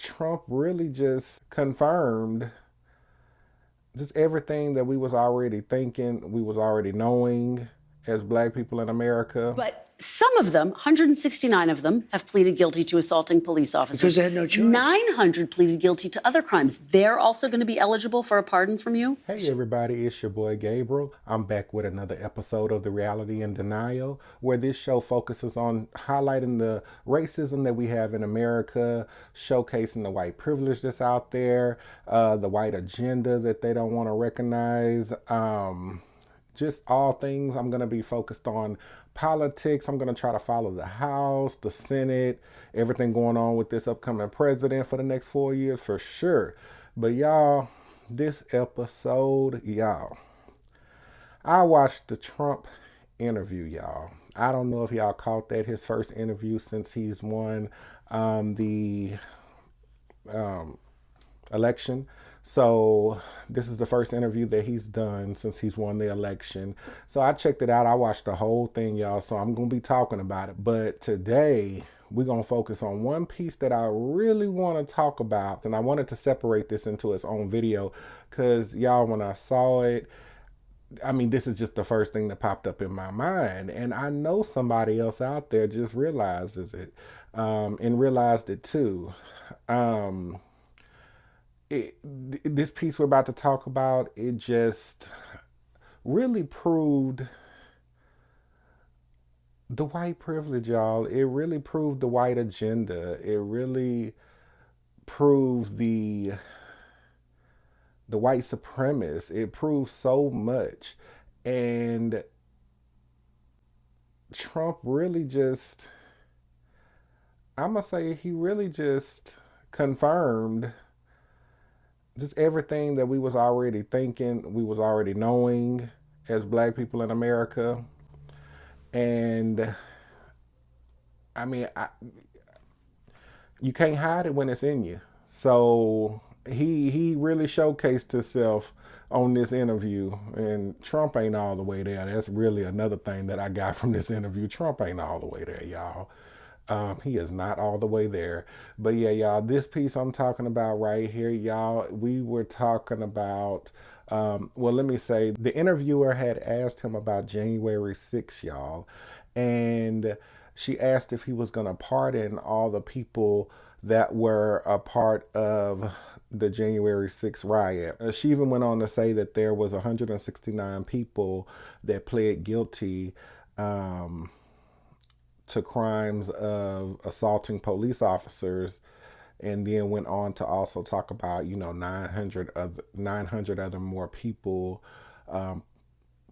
Trump really just confirmed just everything that we was already thinking, we was already knowing as black people in America. But some of them, 169 of them, have pleaded guilty to assaulting police officers. Because they had no choice. 900 pleaded guilty to other crimes. They're also going to be eligible for a pardon from you? Hey everybody, it's your boy Gabriel. I'm back with another episode of The Reality in Denial, where this show focuses on highlighting the racism that we have in America, showcasing the white privilege that's out there, the white agenda that they don't want to recognize, just all things. I'm going to be focused on politics. I'm going to try to follow the House, the Senate, everything going on with this upcoming president for the next 4 years for sure. But y'all, this episode, y'all, I watched the Trump interview, y'all. I don't know if y'all caught that, his first interview since he's won the election. So this is the first interview that he's done since he's won the election. So I checked it out. I watched the whole thing, y'all. So I'm going to be talking about it. But today we're going to focus on one piece that I really want to talk about. And I wanted to separate this into its own video because, y'all, when I saw it, I mean, this is just the first thing that popped up in my mind. And I know somebody else out there just realizes it and realized it too. This piece we're about to talk about, it just really proved the white privilege, y'all. It really proved the white agenda. It really proved the white supremacists. It proved so much. And Trump really just, I'm going to say, he really just confirmed just everything that we was already thinking, we was already knowing as black people in America. And I mean, you can't hide it when it's in you. So he really showcased himself on this interview, and Trump ain't all the way there. That's really another thing that I got from this interview. Trump ain't all the way there, y'all. He is not all the way there. But yeah, y'all, this piece I'm talking about right here, y'all, we were talking about, well, let me say, the interviewer had asked him about January 6th, y'all. And she asked if he was going to pardon all the people that were a part of the January 6th riot. She even went on to say that there was 169 people that pled guilty to crimes of assaulting police officers, and then went on to also talk about 900 other more people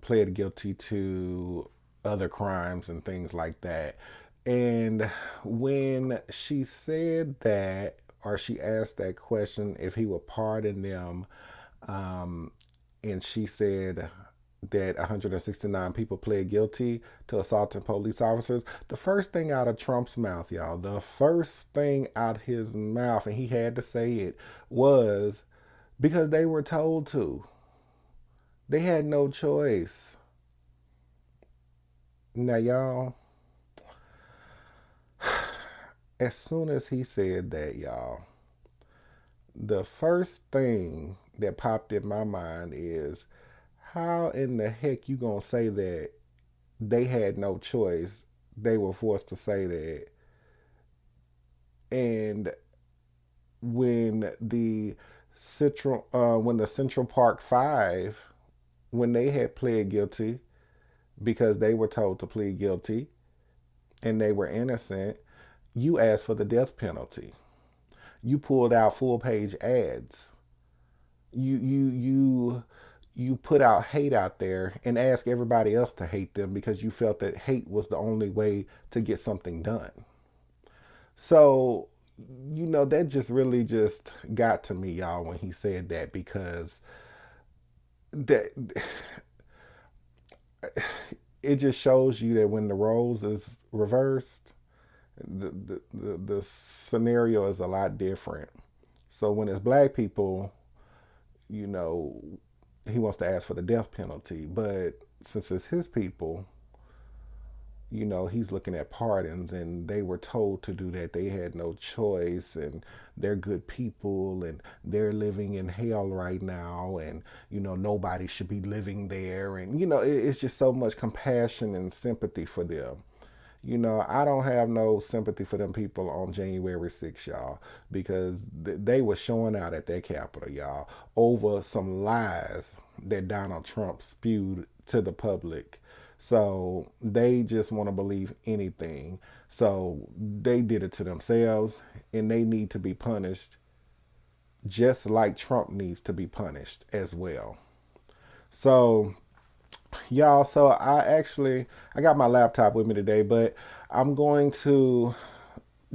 pled guilty to other crimes and things like that. And when she said that, or she asked that question if he would pardon them, and she said that 169 people pled guilty to assaulting police officers. The first thing out of Trump's mouth, y'all, the first thing out his mouth, and he had to say it, was because they were told to. They had no choice. Now, y'all, as soon as he said that, y'all, the first thing that popped in my mind is, how in the heck you gonna say that they had no choice? They were forced to say that. And when the Central Park Five, when they had pled guilty because they were told to plead guilty and they were innocent, you asked for the death penalty. You pulled out full page ads. You put out hate out there and ask everybody else to hate them because you felt that hate was the only way to get something done. So, that just really just got to me, y'all, when he said that, because that it just shows you that when the roles is reversed, the scenario is a lot different. So when it's black people, he wants to ask for the death penalty. But since it's his people, he's looking at pardons, and they were told to do that. They had no choice, and they're good people, and they're living in hell right now, and nobody should be living there, and it's just so much compassion and sympathy for them. I don't have no sympathy for them people on January 6th, y'all, because they were showing out at that Capitol, y'all, over some lies that Donald Trump spewed to the public. So they just want to believe anything. So they did it to themselves, and they need to be punished just like Trump needs to be punished as well. So y'all, so I got my laptop with me today, but I'm going to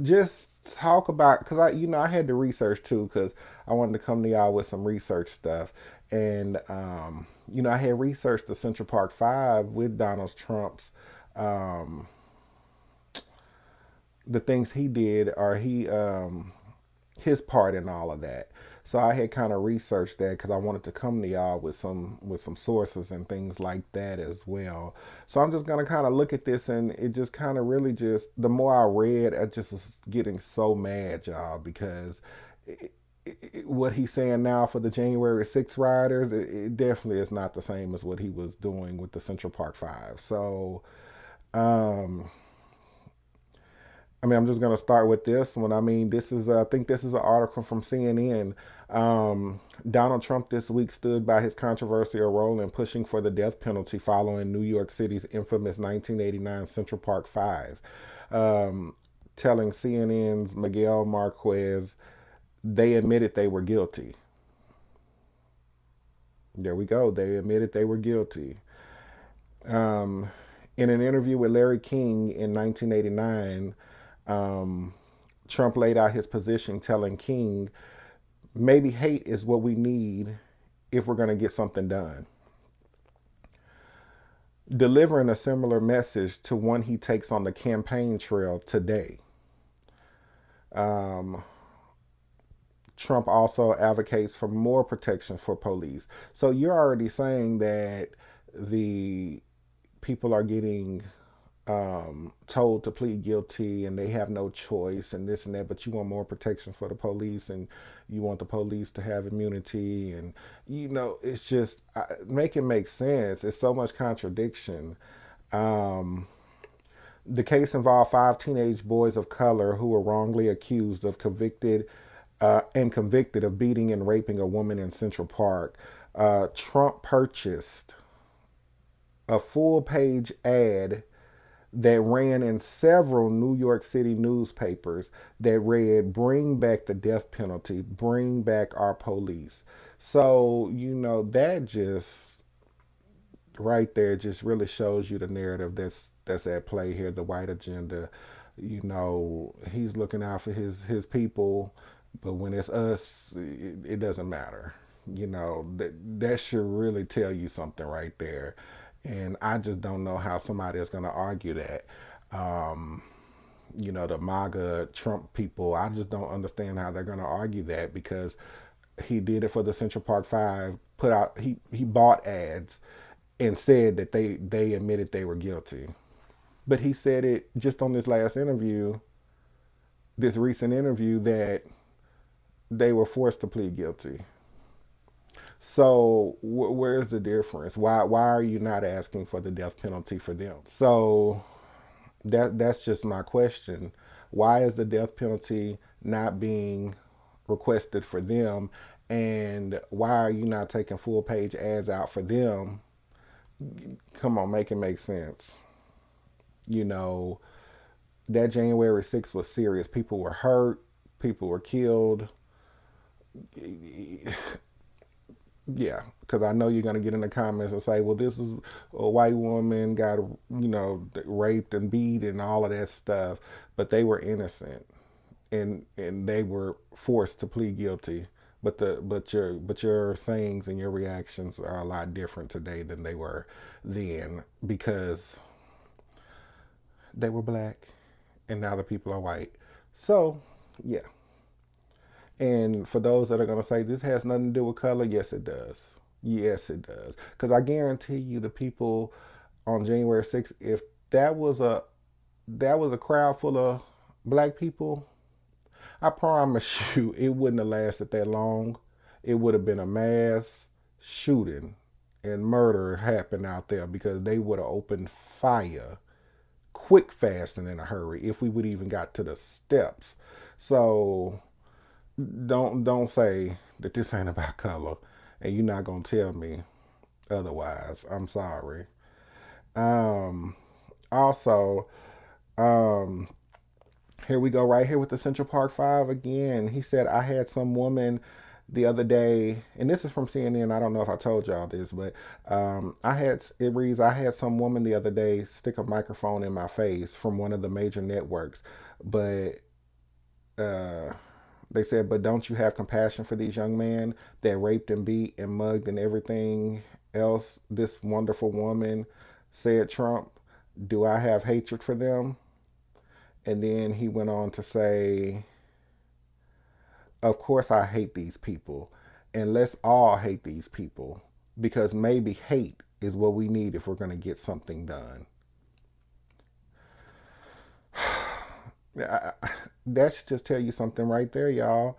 just talk about, because I had to research too, because I wanted to come to y'all with some research stuff. And I had researched the Central Park Five with Donald Trump's um the things he did, or his part in all of that. So I had kind of researched that because I wanted to come to y'all with some sources and things like that as well. So I'm just gonna kind of look at this, and it just kind of really just, the more I read, I just was getting so mad, y'all, because what he's saying now for the January 6th rioters, it definitely is not the same as what he was doing with the Central Park Five. So um, I'm just going to start with this one. I think this is an article from CNN. Donald Trump this week stood by his controversial role in pushing for the death penalty following New York City's infamous 1989 Central Park Five, um, telling CNN's Miguel Marquez they admitted they were guilty. There we go. They admitted they were guilty. Um, in an interview with Larry King in 1989, um, Trump laid out his position, telling King, maybe hate is what we need if we're going to get something done. Delivering a similar message to one he takes on the campaign trail today. Um, Trump also advocates for more protection for police. So you're already saying that the people are getting told to plead guilty and they have no choice and this and that, but you want more protection for the police and you want the police to have immunity, and it's just make it make sense. It's so much contradiction. Um, the case involved five teenage boys of color who were wrongly accused of convicted of beating and raping a woman in Central Park. Trump purchased a full page ad that ran in several New York City newspapers that read, bring back the death penalty, bring back our police. So, that just right there just really shows you the narrative that's at play here, the white agenda. He's looking out for his people, but when it's us, it doesn't matter. That should really tell you something right there. And I just don't know how somebody is going to argue that. Um, the MAGA Trump people, I just don't understand how they're going to argue that, because he did it for the Central Park Five, he bought ads and said that they admitted they were guilty. But he said it just on this last interview, this recent interview, that they were forced to plead guilty. So where's the difference? Why are you not asking for the death penalty for them? So that's just my question. Why is the death penalty not being requested for them? And why are you not taking full page ads out for them? Come on, make it make sense. You know, that January 6th was serious. People were hurt, people were killed. Yeah, because I know you're going to get in the comments and say, well, this is a white woman got, raped and beat and all of that stuff. But they were innocent, and they were forced to plead guilty. But your sayings and your reactions are a lot different today than they were then, because they were black and now the people are white. So, yeah. And for those that are going to say this has nothing to do with color, yes, it does. Yes, it does. Because I guarantee you, the people on January 6th, if that was a that was a crowd full of black people, I promise you, it wouldn't have lasted that long. It would have been a mass shooting and murder happened out there because they would have opened fire quick, fast, and in a hurry if we would even got to the steps. So don't say that this ain't about color, and you're not gonna tell me otherwise. I'm sorry. Um, also, um, here we go right here with the Central Park Five again. He said, I had some woman the other day, and this is from CNN. I don't know if I told y'all this, but it reads, I had some woman the other day stick a microphone in my face from one of the major networks, but uh, they said, but don't you have compassion for these young men that raped and beat and mugged and everything else this wonderful woman said, Trump? Do I have hatred for them? And then he went on to say, of course, I hate these people. And let's all hate these people because maybe hate is what we need if we're going to get something done. That should just tell you something right there, y'all.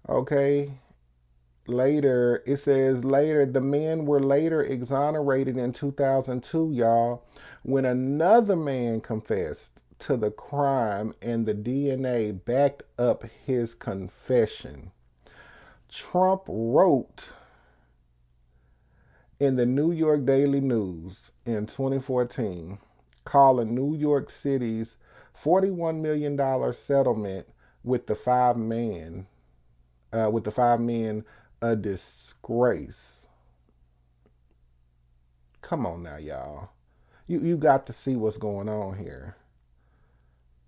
Okay. Later, it says later, the men were later exonerated in 2002, y'all, when another man confessed to the crime and the DNA backed up his confession. Trump wrote in the New York Daily News in 2014, calling New York City's $41 million settlement with the five men a disgrace. Come on now, y'all. You got to see what's going on here.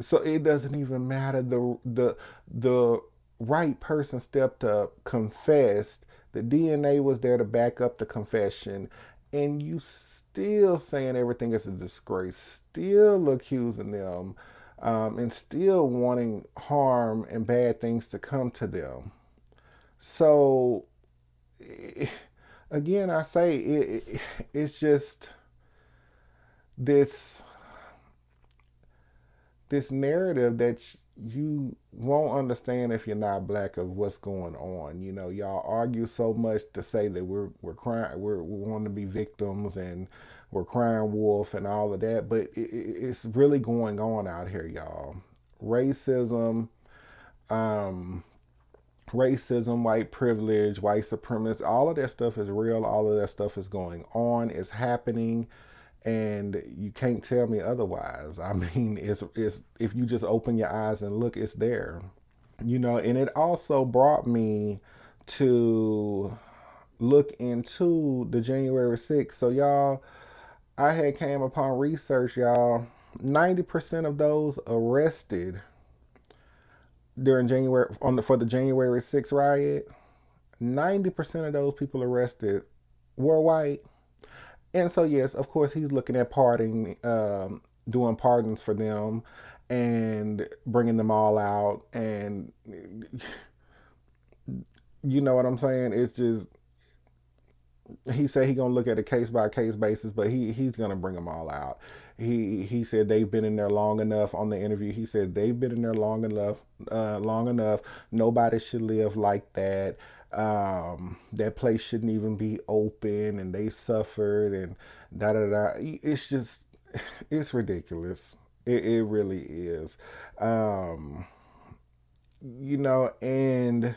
So it doesn't even matter. The right person stepped up, confessed. The DNA was there to back up the confession, and you still saying everything is a disgrace, still accusing them, and still wanting harm and bad things to come to them. So again, I say it's just this this narrative that you won't understand if you're not black of what's going on. You know, y'all argue so much to say that we're crying, we want to be victims and we're crying wolf and all of that, but it's really going on out here, y'all. Racism, um, racism, white privilege, white supremacy, all of that stuff is real. All of that stuff is going on. It's happening and you can't tell me otherwise. I mean, it's if you just open your eyes and look, it's there. You know, and it also brought me to look into the January 6th. So y'all, I had came upon research, y'all. 90% of those arrested during January for the January 6th riot, 90% of those people arrested were white. And so, yes, of course, he's looking at doing pardons for them and bringing them all out. And you know what I'm saying? It's just, he said he gonna look at a case by case basis, but he's gonna bring them all out. He said they've been in there long enough. On the interview, he said they've been in there long enough. Long enough. Nobody should live like that. That place shouldn't even be open, and they suffered and da da da. It's just it's ridiculous. It really is. Um, you know, and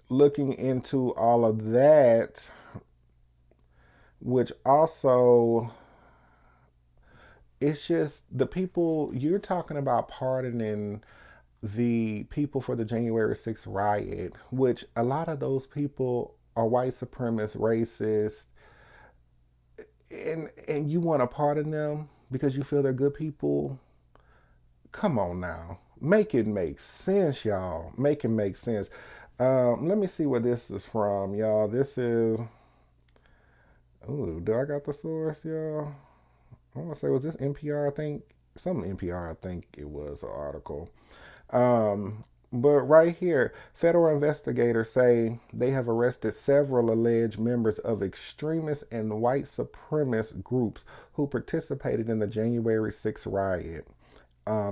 looking into all of that, which also it's just the people you're talking about pardoning the people for the January 6th riot, which a lot of those people are white supremacists, racist, and you want to pardon them because you feel they're good people. Come on now. Make it make sense, y'all. Make it make sense. Let me see where this is from, y'all. This is. Ooh, do I got the source, y'all? I want to say, was this NPR? I think some NPR. I think it was an article. Um, But right here, federal investigators say they have arrested several alleged members of extremist and white supremacist groups who participated in the January 6th riot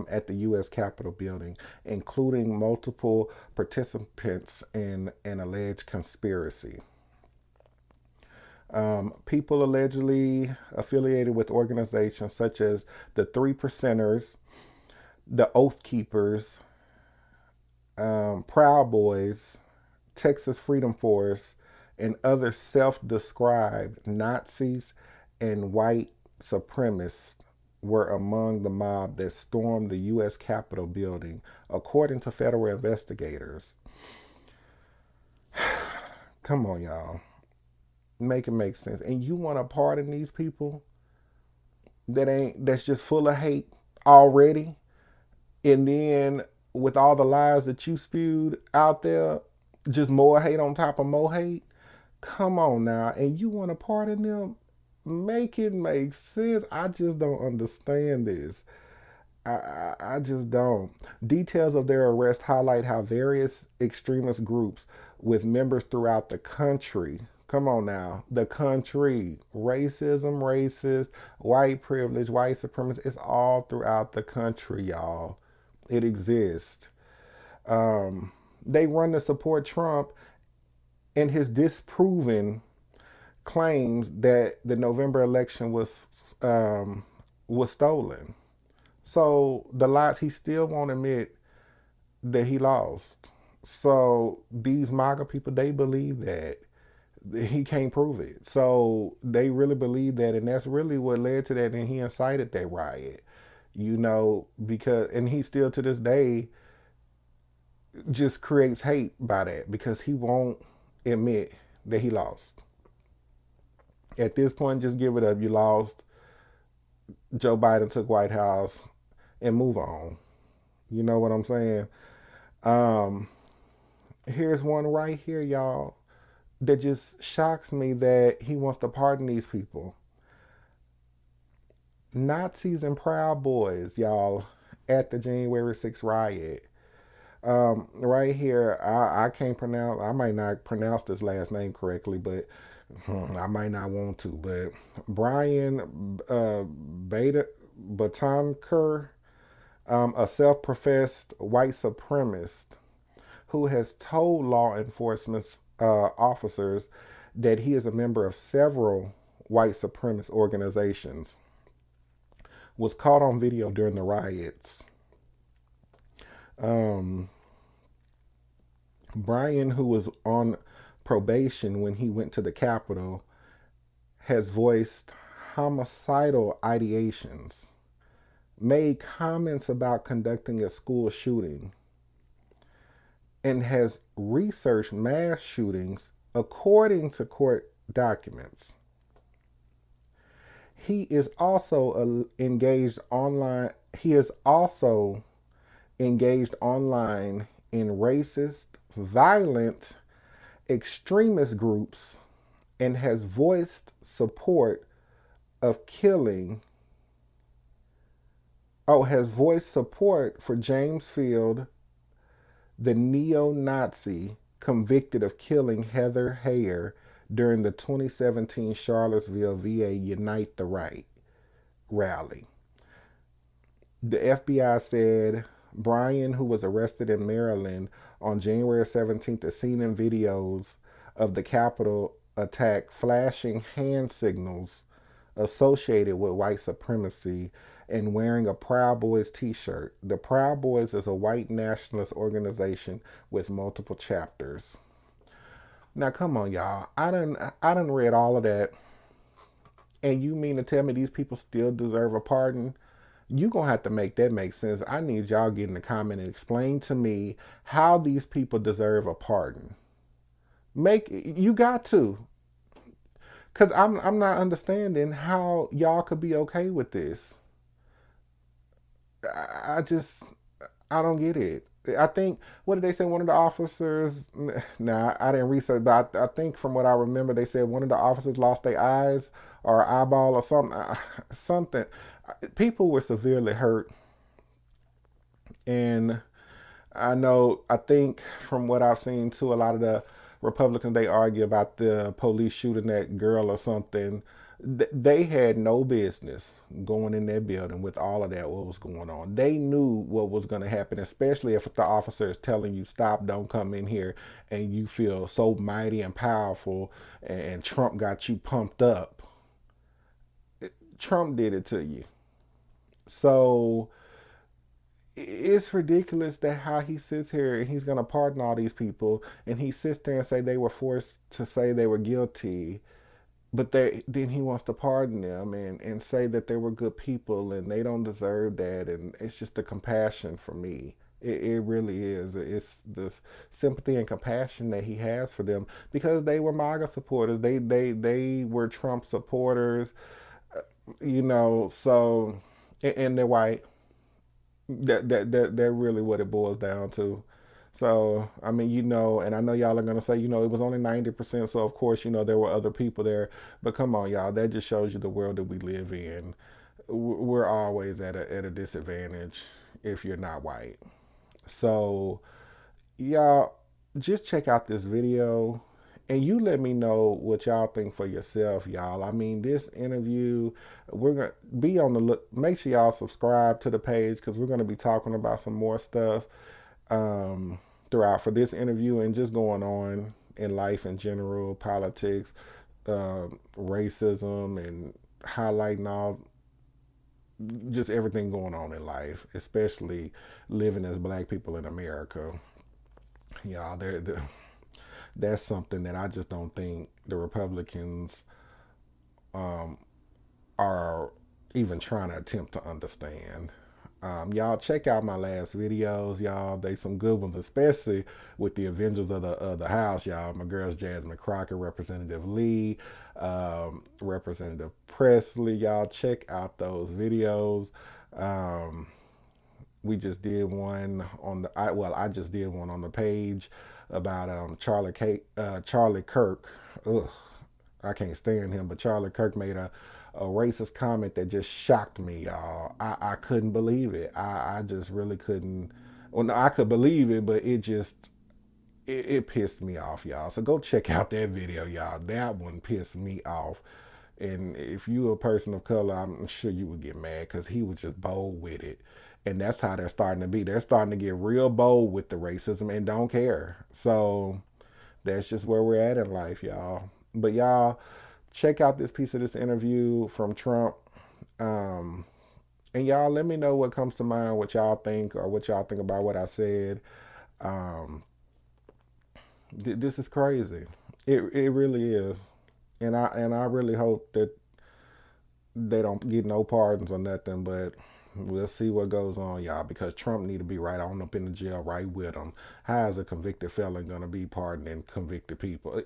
at the U.S. Capitol building, including multiple participants in an alleged conspiracy. People allegedly affiliated with organizations such as the Three Percenters, the Oath Keepers, Proud Boys, Texas Freedom Force, and other self described Nazis and white supremacists were among the mob that stormed the U.S. Capitol building, according to federal investigators. Come on, y'all. Make it make sense. And you want to pardon these people that's just full of hate already? And then with all the lies that you spewed out there, just more hate on top of more hate? Come on now. And you want to pardon them? Make it make sense. I just don't understand this. I just don't. Details of their arrest highlight how various extremist groups with members throughout the country, come on now, the country, racism, racist, white privilege, white supremacy, it's all throughout the country, y'all. It exists. They run to support Trump and his disproven claims that the November election was stolen. So the lies he still won't admit that he lost. So these MAGA people, they believe that he can't prove it. So they really believe that, and that's really what led to that, and he incited that riot. Because and he still to this day just creates hate by that because he won't admit that he lost. At this point, just give it up. You lost. Joe Biden took White House and move on. You know what I'm saying? Um, Here's one right here, y'all, that just shocks me that he wants to pardon these people. Nazis and Proud Boys, y'all, at the January 6th riot. Right here, I can't pronounce, I might not pronounce this last name correctly, but I might not want to. But Brian Beta Batonker, a self professed white supremacist who has told law enforcement officers that he is a member of several white supremacist organizations, was caught on video during the riots. Um, Brian, who was on probation when he went to the Capitol, has voiced homicidal ideations, made comments about conducting a school shooting, and has researched mass shootings according to court documents. He is also engaged online. He is also engaged online in racist, violent, extremist groups and has voiced support of killing. Oh, has voiced support for James Field, the neo-Nazi convicted of killing Heather Heyer during the 2017 Charlottesville VA Unite the Right rally. The FBI said Bryan, who was arrested in Maryland on January 17th, is seen in videos of the Capitol attack flashing hand signals associated with white supremacy and wearing a Proud Boys t-shirt. The Proud Boys is a white nationalist organization with multiple chapters. Now come on, y'all. I done read all of that, and you mean to tell me these people still deserve a pardon? You gonna have to make that make sense. I need y'all get in the comment and explain to me how these people deserve a pardon. Make you got to, cause I'm not understanding how y'all could be okay with this. I just I don't get it. I think what did they say? One of the officers. Nah, I didn't research, but I think from what I remember, they said one of the officers lost their eyes or eyeball or something. Something. People were severely hurt, and I know, I think from what I've seen too, a lot of the Republicans, they argue about the police shooting that girl or something. They had no business going in that building with all of that, what was going on. They knew what was going to happen, especially if the officer is telling you, stop, don't come in here, and you feel so mighty and powerful, and Trump got you pumped up. Trump did it to you. So it's ridiculous that how he sits here and he's going to pardon all these people, and he sits there and say they were forced to say they were guilty, but then he wants to pardon them and say that they were good people and they don't deserve that. And it's just the compassion for me. It really is. It's this sympathy and compassion that he has for them because they were MAGA supporters. They were Trump supporters, so, and they're white. That really what it boils down to. So I mean, and I know y'all are gonna say, it was only 90%. So of course, there were other people there. But come on, y'all, that just shows you the world that we live in. We're always at a disadvantage if you're not white. So y'all, just check out this video and you let me know what y'all think for yourself, y'all. I mean, this interview, we're gonna be on the look. Make sure y'all subscribe to the page because we're gonna be talking about some more stuff um, throughout for this interview and just going on in life in general, politics, racism, and highlighting all just everything going on in life, especially living as black people in America. Y'all, that's something that I just don't think the Republicans um, are even trying to attempt to understand. Y'all check out my last videos, y'all. They some good ones, especially with the Avengers of the House, y'all. My girls Jasmine Crockett, Representative Lee, Representative Presley. Y'all check out those videos. Um, we just did one on I just did one on the page about Charlie Kirk. Ugh, I can't stand him, but Charlie Kirk made a racist comment that just shocked me, y'all. I couldn't believe it. I just really couldn't. Well, no, I could believe it, but it pissed me off, y'all. So go check out that video, y'all. That one pissed me off. And if you're a person of color, I'm sure you would get mad because he was just bold with it. And that's how they're starting to be. They're starting to get real bold with the racism and don't care. So that's just where we're at in life, y'all. But y'all, check out this piece of this interview from Trump. Um, and y'all let me know what comes to mind, what y'all think, or what y'all think about what I said. Um, this is crazy. It really is. And I really hope that they don't get no pardons or nothing, but we'll see what goes on, y'all, because Trump need to be right on up in the jail right with him. How is a convicted felon going to be pardoning convicted people?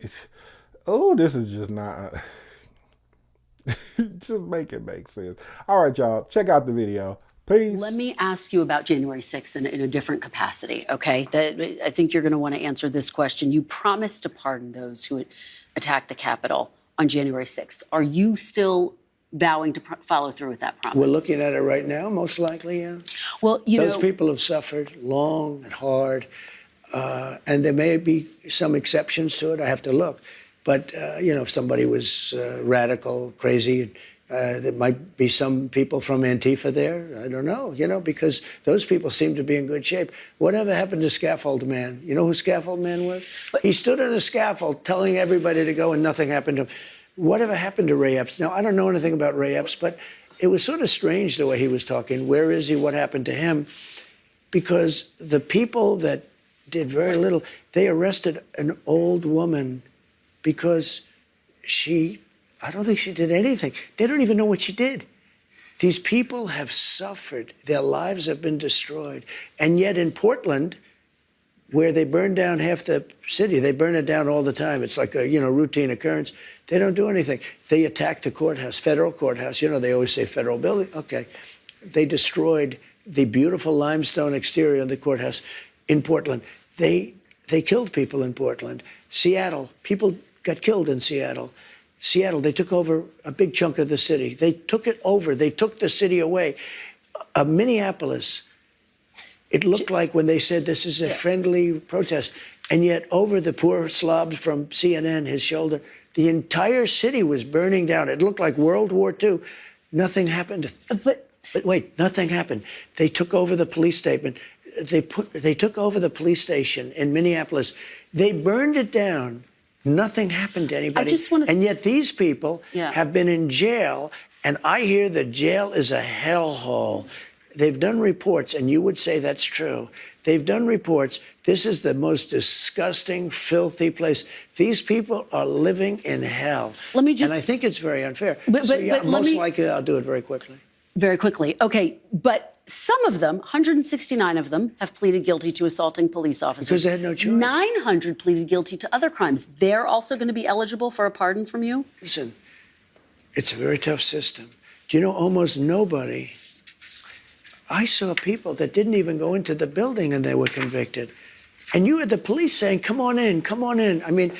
Oh, this is just not. Just make it make sense. All right, y'all, check out the video. Peace. Let me ask you about January 6th in a different capacity, okay? I think you're going to want to answer this question. You promised to pardon those who attacked the Capitol on January 6th. Are you still vowing to follow through with that promise? We're looking at it right now, most likely, yeah. Well, those people have suffered long and hard, and there may be some exceptions to it. I have to look. But, if somebody was radical, crazy, there might be some people from Antifa there. I don't know, because those people seem to be in good shape. Whatever happened to Scaffold Man? You know who Scaffold Man was? He stood on a scaffold telling everybody to go and nothing happened to him. Whatever happened to Ray Epps? Now, I don't know anything about Ray Epps, but it was sort of strange the way he was talking. Where is he? What happened to him? Because the people that did very little, they arrested an old woman because I don't think she did anything. They don't even know what she did. These people have suffered. Their lives have been destroyed. And yet in Portland, where they burn down half the city, they burn it down all the time. It's like a, routine occurrence. They don't do anything. They attack the courthouse, federal courthouse. They always say federal building. Okay. They destroyed the beautiful limestone exterior of the courthouse in Portland. They killed people in Portland. Seattle, people got killed in Seattle. They took over a big chunk of the city. They took it over. They took the city away. Minneapolis, It looked like when they said this is a friendly protest, and yet over the poor slobs from CNN, his shoulder, the entire city was burning down. It looked like World War II. Nothing happened. But wait, nothing happened. They took over the police statement. They took over the police station in Minneapolis. They burned it down. Nothing happened to anybody. I just want to, and yet these people have been in jail, and I hear the jail is a hellhole. They've done reports, and you would say that's true. They've done reports. This is the most disgusting, filthy place. These people are living in hell. Let me just, and I think it's very unfair. But most likely I'll do it very quickly. Very quickly. Okay, but some of them, 169 of them, have pleaded guilty to assaulting police officers. Because they had no choice. 900 pleaded guilty to other crimes. They're also going to be eligible for a pardon from you? Listen, it's a very tough system. Do you know almost nobody? I saw people that didn't even go into the building and they were convicted. And you had the police saying, come on in, come on in. I mean,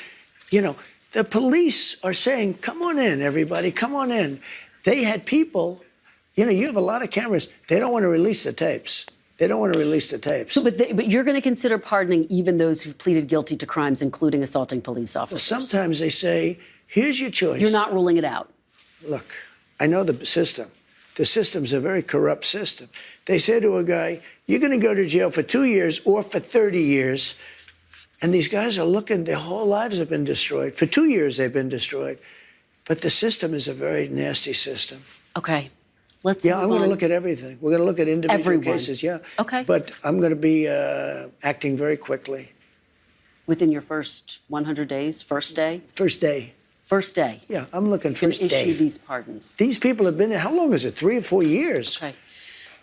you know, the police are saying, come on in, everybody, come on in. They had people, you know, you have a lot of cameras. They don't want to release the tapes. They don't want to release the tapes. So, but you're going to consider pardoning even those who've pleaded guilty to crimes, including assaulting police officers? Well, sometimes they say, here's your choice. You're not ruling it out? Look, I know the system. The system's a very corrupt system. They say to a guy, you're going to go to jail for 2 years or for 30 years. And these guys are looking, their whole lives have been destroyed. For 2 years, they've been destroyed. But the system is a very nasty system. Okay. Let's I'm going to look at everything. We're going to look at individual cases, Okay. But I'm going to be acting very quickly. Within your first 100 days, first day? First day. First day. Yeah, I'm looking first day. Issue these pardons. These people have been there, how long is it, 3 or 4 years? Okay.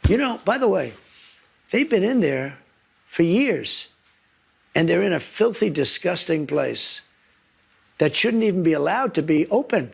You know, by the way, they've been in there for years, and they're in a filthy, disgusting place that shouldn't even be allowed to be open.